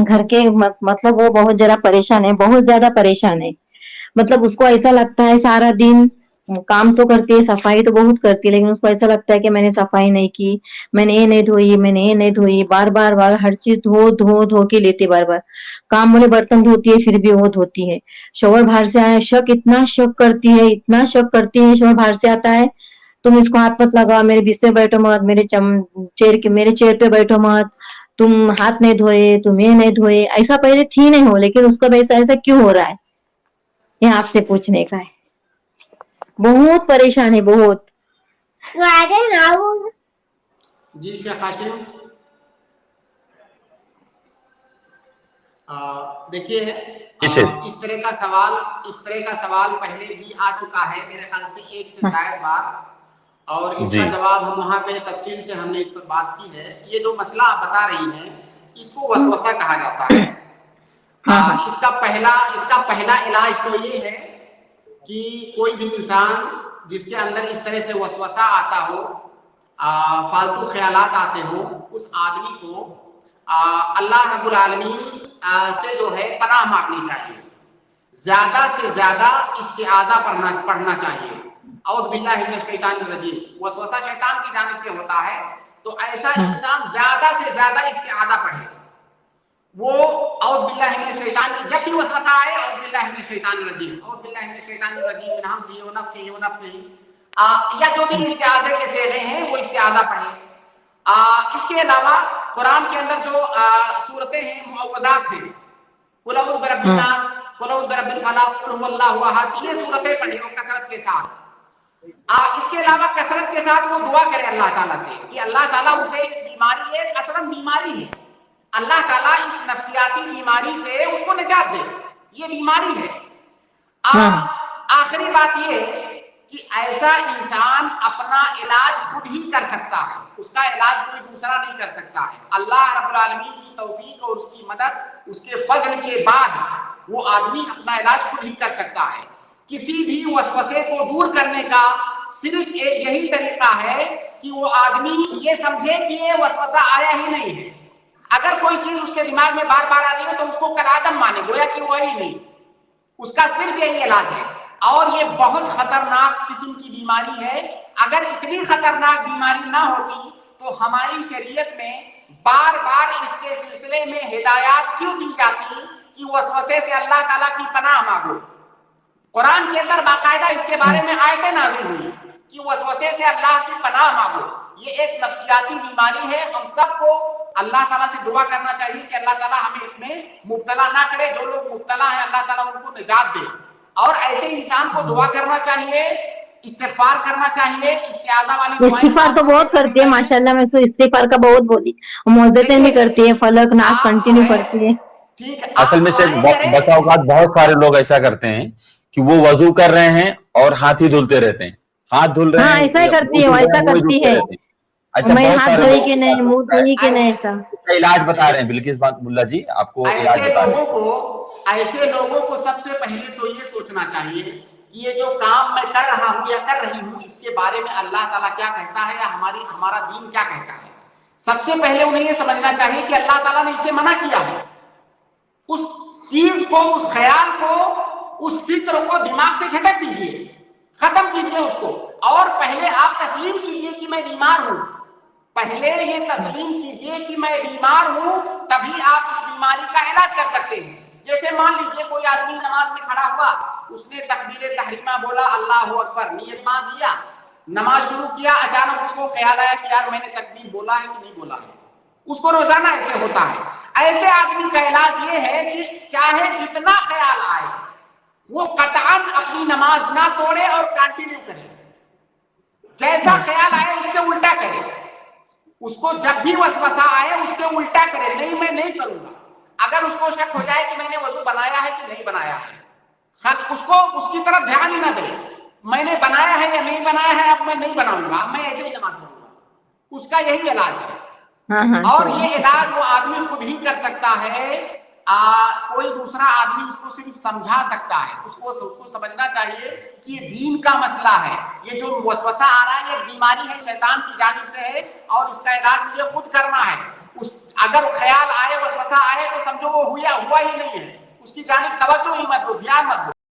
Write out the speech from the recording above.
घर के मतलब वो बहुत जरा परेशान है, बहुत ज्यादा परेशान है। मतलब उसको ऐसा लगता है सारा दिन काम तो करती है, सफाई तो बहुत करती है, लेकिन उसको ऐसा लगता है कि मैंने सफाई नहीं की, मैंने ये नहीं धोई, मैंने ये नहीं धोई, बार बार बार हर चीज धो धो धो के लेती बार बार। काम वाले बर्तन धोती है फिर भी वो धोती है। शोहर बाहर से आया, शक इतना शक करती है, इतना शक करती है। शोहर बाहर से आता है, तुम इसको हाथ मत लगाओ, मेरे बिस्तर बैठो मत, मेरे चेयर पे बैठो मत, तुम हाथ नहीं धोए, तुम ये नहीं धोए। ऐसा पहले थी नहीं हो, लेकिन उसका वैसा ऐसा क्यों हो रहा है, ये आपसे पूछने का है। बहुत परेशान है, बहुत। जी शेख हाशिम, देखिए इस तरह का सवाल पहले भी आ चुका है मेरे ख्याल से 1 से शायद बार, और इसका जवाब हम वहां पे तफसील से हमने इस पर बात की है। ये जो मसला आप बता रही हैं, इसको वसवसा कहा जाता है। इसका पहला इलाज तो ये है कि कोई भी इंसान जिसके अंदर इस तरह से वसवसा आता हो, फालतू ख्यालात आते हो, उस आदमी को अल्लाह रब्बुल आलमीन से जो है पनाह मांगनी चाहिए, ज्यादा से ज्यादा इस्तिआज़ा पढ़ना चाहिए। औज़ बिल्लाहि मिनश शैतानिर रजीम, वसवसा शैतान की जानिब से होता है, तो ऐसा इंसान ज्यादा से ज्यादा इस्तिआज़ा पढ़े। वो औज़ बिल्लाहि मिनश शैतान, जब भी वसवसा आए औज़ बिल्लाहि मिनश शैतानिर रजीम, औज़ बिल्लाहि मिनश शैतानिर रजीम मिन हमज़िही व नफ़्ख़िही व नफ़्ख़िही, या जो भी इस्तिआज़े के सेरे हैं वो इस्तिआज़ा पढ़े। इसके अलावा कुरान के अंदर जो सूरतें हैं, मुअव्वज़ात हैं, कुल औज़ु बिरब्बिन नास, कुल औज़ु बिरब्बिल फलक, कुल हुवल्लाहु अहद, ये सूरतें पढ़े वो कसरत के साथ। इसके अलावा कसरत के साथ वो दुआ करे अल्लाह ताला से कि अल्लाह ताला उसे इस बीमारी है, असलन बीमारी है, अल्लाह ताला इस नफ्सियाती बीमारी से उसको निजात दे, ये बीमारी है। आखिरी बात ये कि ऐसा इंसान अपना इलाज खुद ही कर सकता है, उसका इलाज कोई दूसरा नहीं कर सकता है। अल्लाह रब्बुल आलमीन की तौफीक और उसकी मदद, उसके फजल के बाद वो आदमी अपना इलाज खुद ही कर सकता है। किसी भी वसवसे को दूर करने का सिर्फ यही तरीका है कि वो आदमी ये समझे कि ये वसवसा आया ही नहीं है। अगर कोई चीज उसके दिमाग में बार बार आ रही है तो उसको कलादम माने, गोया कि वो ही नहीं। उसका सिर्फ यही इलाज है, और ये बहुत खतरनाक किस्म की बीमारी है। अगर इतनी खतरनाक बीमारी ना होती तो हमारी शरीयत में बार बार इसके सिलसिले में हिदायत क्यों दी जाती कि वसवसे से अल्लाह ताला की पनाह मांगो। कुरान के अंदर बाकायदा इसके बारे में आयतें नाज़िल हुई कि वसवसे से अल्लाह की पनाह मांगो। ये एक नफ्सियाती बीमारी है। हम सबको अल्लाह ताला से दुआ करना चाहिए कि अल्लाह ताला हमें इसमें मुब्तला ना करे। जो लोग मुब्तला हैं अल्लाह ताला उनको निजात दे, और ऐसे इंसान को दुआ करना चाहिए, इस्तिग़फ़ार करना चाहिए, इस्तिआज़ा वाली इस्तिग़फ़ार तो बहुत करती है माशाल्लाह, मैं उसको इस्तिग़फ़ार का बहुत बोली, मुअज़्ज़ज़तें भी करती है, फलक नास कंटिन्यू करती है। असल में से बसा औकात बहुत सारे लोग ऐसा करते हैं कि वो वजू कर रहे हैं और हाथ ही धुलते रहते हैं, हाथ धुल रहे हैं, ऐसा ही करती है, वैसा करती है। मैं हाथ धोई के नहीं, मुंह धोई के नहीं, ऐसा इलाज बता रहे हैं बिल्किस मुल्ला जी, आपको इलाज बता रहे हैं। ऐसे लोगों को सबसे पहले तो ये सोचना चाहिए कि ये जो काम मैं कर रहा हूं या कर रही हूं, इसके बारे में अल्लाह ताला क्या कहता है या हमारा दीन क्या कहता है। सबसे पहले उन्हें ये समझना चाहिए कि अल्लाह ताला ने इसे मना किया है। उस चीज को, उस ख्याल को, उस फिक्र को दिमाग से झटक दीजिए, खत्म कीजिए उसको, और पहले आप तस्लीम कीजिए कि मैं बीमार हूं। पहले ये तस्लीम कीजिए कि मैं बीमार हूं, तभी आप उस बीमारी का इलाज कर सकते हैं। जैसे मान लीजिए कोई आदमी नमाज में खड़ा हुआ, उसने तकबीर तहरीमा बोला, अल्लाह अकबर, नियत बांध लिया, नमाज शुरू किया, अचानक उसको ख्याल आया कि यार मैंने तकबीर बोला है कि नहीं बोला है। उसको रोजाना ऐसे होता है। ऐसे आदमी का इलाज ये है कि चाहे जितना ख्याल आए वो कतअन अपनी नमाज ना तोड़े और कंटिन्यू करे। जैसा ख्याल आए उसके उल्टा करे, उसको जब भी वसवसा आए उसके उल्टा करे, नहीं मैं नहीं करूंगा। अगर उसको शक हो जाए कि मैंने वजू बनाया है कि नहीं बनाया है, उसको उसकी तरफ ध्यान ही ना दे, मैंने बनाया है या नहीं बनाया है, अब मैं नहीं बनाऊंगा, मैं ऐसे ही नमाज पढ़ूंगा। उसका यही इलाज है। और ये इलाज वो आदमी खुद ही कर सकता है, कोई दूसरा आदमी उसको सिर्फ समझा सकता है। उसको समझना चाहिए कि ये दीन का मसला है। ये जो वसवसा आ रहा है ये बीमारी है, शैतान की जानिब से है, और इसका इलाज मुझे खुद करना है। उस अगर ख्याल आए वसवसा आए तो समझो वो हुआ ही नहीं है, उसकी जानिब तवज्जो